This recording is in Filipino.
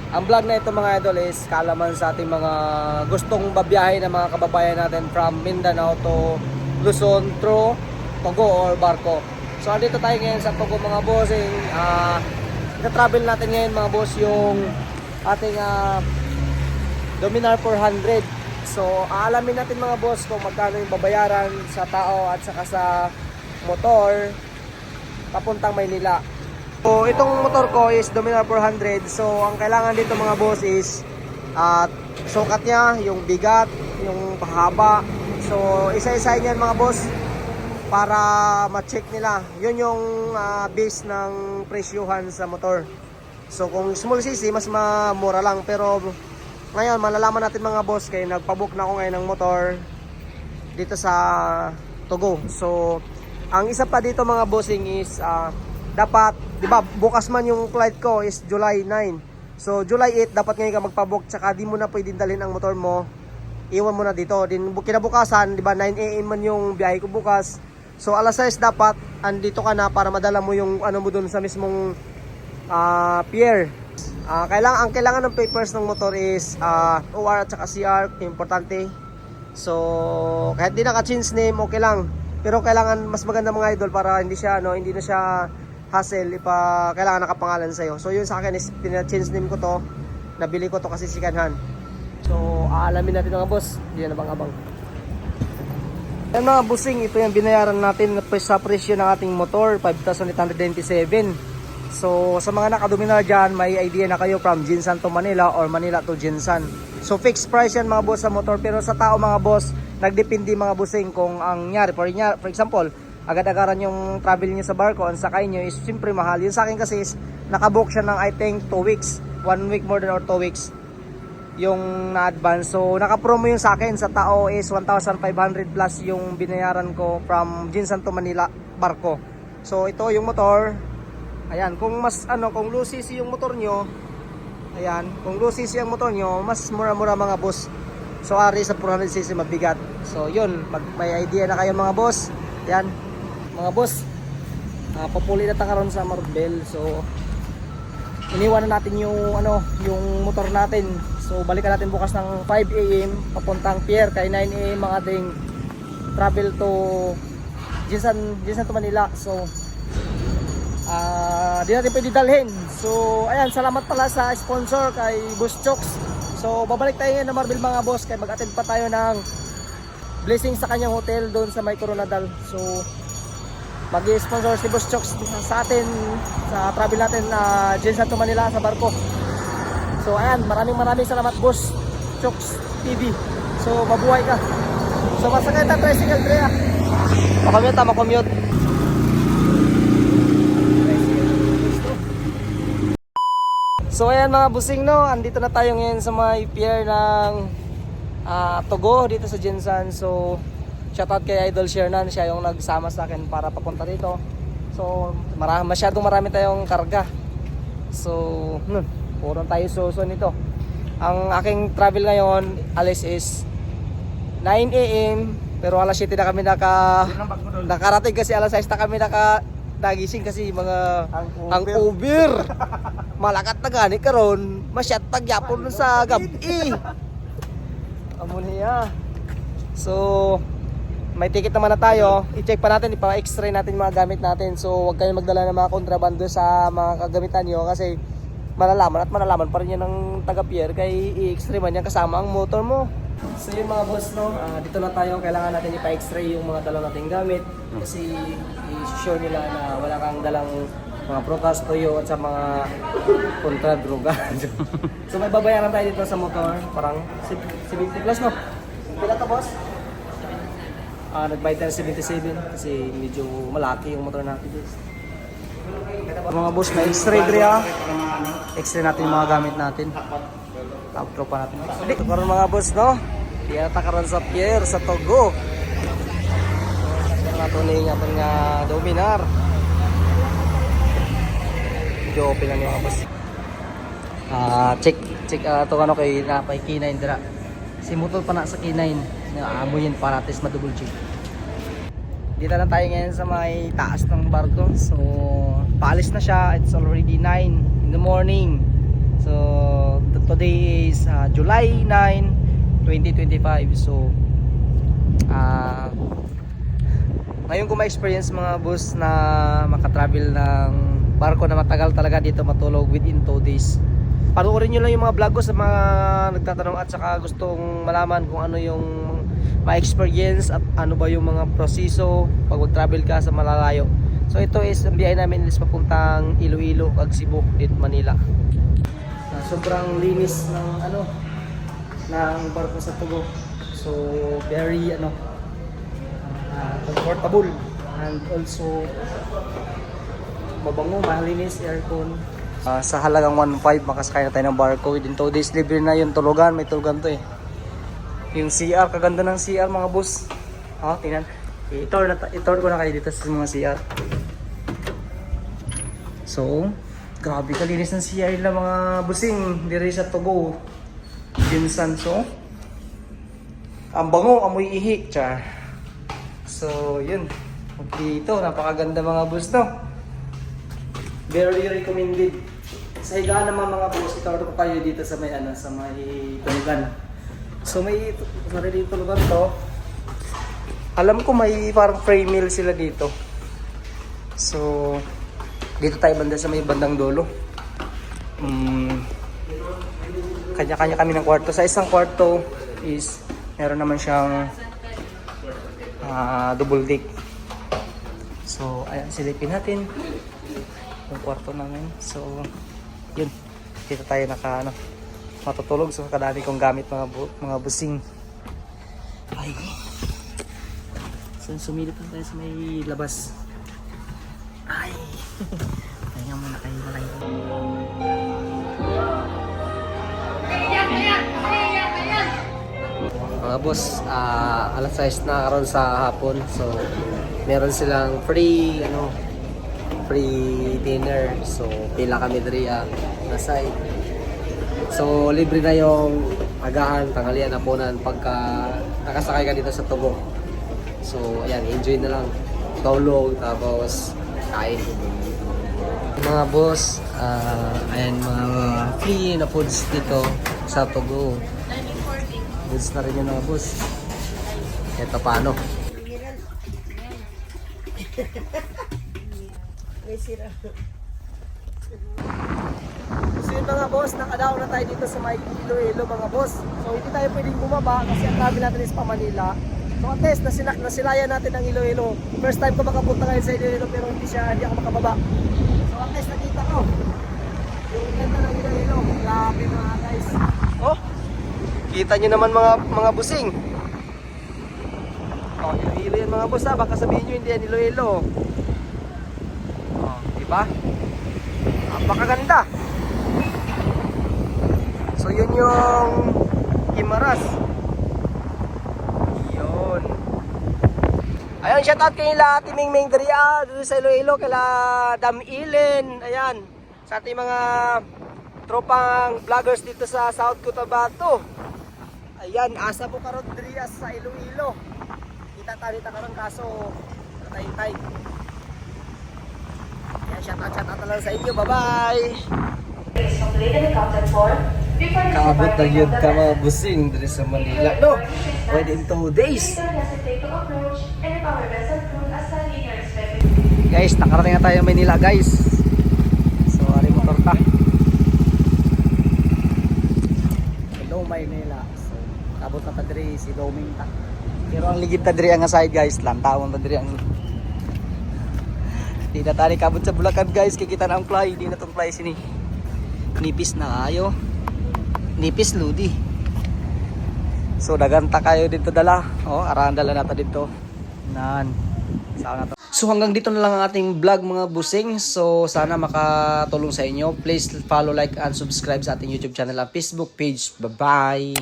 Ang vlog na ito mga idol is kaalaman sa ating mga gustong babiyahe ng mga kababayan natin from Mindanao to Luzon through Togo or barko. So andito tayo ngayon sa Togo mga bossing. Ita-travel natin ngayon mga boss yung ating Dominar 400. So aalamin natin mga boss kung magkano yung babayaran sa tao at saka sa motor papuntang Maynila. So itong motor ko is Dominar 400. So ang kailangan dito mga boss is sukat niya, yung bigat, yung pahaba. So isa-isa yan mga boss para ma-check nila. Yun yung base ng presyuhan sa motor. So kung small cc mas mura lang, pero ngayon malalaman natin mga boss kaya nagpabook na ako ngayon ng motor dito sa Togo. So ang isa pa dito mga bossing is dapat, di ba, bukas man yung flight ko is July 9. So July 8 dapat ngayon ka magpabook, tsaka di mo na pwedeng dalhin ang motor mo. Iwan mo na dito. Din kinabukasan, di ba, 9 AM man yung biyahe ko bukas. So alas 6 dapat andito ka na para madala mo yung ano mo dun sa mismong pier. Ang kailangan ng papers ng motor is OR at saka CR, importante. So kahit di naka-change name, okay lang. Pero kailangan mas maganda mga idol para hindi na siya hassle kailangan nakapangalan sa'yo. So yun sa akin is change name ko to. Nabili ko to kasi second hand. So aalamin natin mga boss. Hindi na abang-abang. Yan mga bossing, ito yung binayaran natin sa presyo ng ating motor, 5,897. So sa mga nakadominar dyan, may idea na kayo from Jinsan to Manila or Manila to Jinsan. So fixed price yan mga boss sa motor. Pero sa tao mga boss, nagdepende mga bossing kung ang nyari. For example, agad-agaran yung travel niyo sa barko, ang sakay niyo is siyempre mahal. Yun sa akin kasi is nakabook siya ng I think 2 weeks, 1 week more than or 2 weeks yung na-advance. So naka-promo yung sa akin, sa tao is 1,500 plus yung binayaran ko from Jinsan to Manila barko. So ito yung motor. Ayan, kung low cc yung motor nyo, ayan, kung low cc yung motor nyo, mas mura-mura mga boss. So ari sa 400cc mabigat. So yun, may idea na kayo mga boss. Ayan mga boss, papuli na takaroon sa Marbel. So iniwan na natin yung motor natin. So balikan natin bukas ng 5 AM papuntang pier, kay 9 AM ang ating travel to Jinsan to Manila. So di natin pwede dalhin. So ayan, salamat pala sa sponsor kay Boss Chokes. So babalik tayo ngayon na Marbel mga boss, kay mag-attend pa tayo ng blessing sa kanyang hotel doon sa may Coronadal. So mag-sponsor si Boss Chokes sa atin sa travel natin Jinsan to Manila sa barko. So ayan, maraming salamat Boss Chokes TV. So mabuhay ka. So masakay ta tricycle Drea. Makommute. So ayan mga busing, no, andito na tayo ngayon sa may pier ng Togo dito sa Jinsan. So shoutout kay Idol Shernan, siya yung nagsama sa akin para papunta dito. So masyadong marami tayong karga. So puro tayo suso nito. Ang aking travel ngayon alis is 9 AM, pero alas 7 na kami nakarating kasi alas 6 na kami nagising kasi mga ang Uber. Malakat na gani karon, masyat tagyapon sa gabi. Amo niya. So may ticket naman na tayo. I-check pa natin, ipa-x-ray natin yung mga gamit natin. So huwag kayong magdala ng mga kontrabando sa mga kagamitan nyo kasi malalaman pa rin yan ng taga-pier kay i-x-ray man yan kasama ang motor mo. So yun mga boss, no, dito na tayo. Kailangan natin ipa-x-ray yung mga dala nating gamit kasi i-sure nila na wala kang dalang mga prutas, toyo at sa mga kontra-droga. So may babayaran tayo dito sa motor, parang 70 plus, no? Pila to boss? Nagbayad tayo 77 kasi medyo malaki yung motor natin. Mga boss, may x-ray dria. X-ray natin yung mga gamit natin. Top tropa natin. Ito karon mga boss, no? Kaya takaran sa pier sa Togo. Natuloy nga itong Dominar. Medyo open lang yung mga boss. Check ito kay K9 dira. Si motor pa na sa K9. Aamoyin para test ma-double check. Dito lang tayo ngayon sa may taas ng barko. So paalis na siya. It's already 9 in the morning. So today is July 9, 2025. So ngayon ko ma-experience mga boss na makatravel ng barko na matagal talaga dito matulog within 2 days. Panoorin nyo lang yung mga vlog ko sa mga nagtatanong at saka gustong malaman kung ano yung ma-experience at ano ba yung mga proseso pag mag-travel ka sa malalayo. So ito is ang biyahe namin is papuntang Iloilo, Cebu, dito Manila. Sobrang linis ng ng barko sa Tugo. So very comfortable and also mabango, malinis, aircon. Sa halagang 1.5 makasakay na tayo ng barko within 2 days. Libre na yung tulugan, may tulugan to eh. Yung CR, kaganda ng CR mga boss. Tingnan. I-tour ko na kayo dito sa mga CR. So, grabe kalinis ng CR nila mga busing. Diri sa Tugo. Jinsan. So, ang bango, amoy ihi. Char. So, yun. Dito, napakaganda mga boss, no? Very recommended. Sa higaan naman mga boss, itawag ko kayo dito sa may sa may tulugan. So may sarili tulugan to. Alam ko may parang free meal sila dito. So dito tayo banda sa may bandang dulo. Kanya-kanya kami ng kwarto. Sa isang kwarto is meron naman siyang double deck. So ayan, silipin natin yung kwarto namin. So yun, dito tayo matutulog. So kadami kong gamit mga busing. Ay, so sumilip lang tayo sa may labas. Ay kaya muna kayo malay. Mga boss, alas 6 na karon sa hapon. So meron silang free dinner. So pila kami diri na side. So libre na yung agahan, tanghalian, hapunan pagka nakasakay ka dito sa Tugo. So ayan, enjoy na lang. Tulog tapos kain. Mga boss, ayan mga free na foods dito sa Tugo. Goods na rin yun mga boss. Ito paano? So yun mga boss, nakadaw na tayo dito sa may Iloilo mga boss. So hindi tayo pwedeng bumaba kasi ang travel natin is pa Manila. So at least nasilayan natin ang Iloilo. First time ko makapunta ngayon sa Iloilo pero hindi ako makababa. So at least nakita ko yung ganda ng Iloilo. Grabe mga guys. Oh, kita nyo naman mga busing. Oh, Iloilo yan mga boss baka sabihin nyo hindi yan Iloilo. Diba? Napakaganda. So yun yung Guimaras. Yun. Ayun, shout out kay la Ate Mingming Daria dito sa Iloilo, kay la Dam Ilen. Ayan, sa ating mga tropang vloggers dito sa South Cotabato. Ayan, asa po karon Daria sa Iloilo. Kita karon kaso natay-tay. Shout out na lang sa inyo. Bye-bye! Kaabot na yun ka mga busing dito sa Manila. No! Within 2 days. Guys, nakarating na tayo ng Manila guys. So, ari motor ta. Hello Manila. So, abot na ta diri si Doming ta. Pero ang ligid ta diri ang side guys. Lantawan ta diri ang di na tayo kabot sa Bulacan guys, kikita na ang fly. Di na itong fly sini. Nipis na ayo. Nipis ludi. So daganta kayo dito dala. Arahan dala natin dito. Nan. Saan na to? So hanggang dito na lang ang ating vlog mga busing. So sana makatulong sa inyo. Please follow, like, and subscribe sa ating YouTube channel at Facebook page. Bye bye.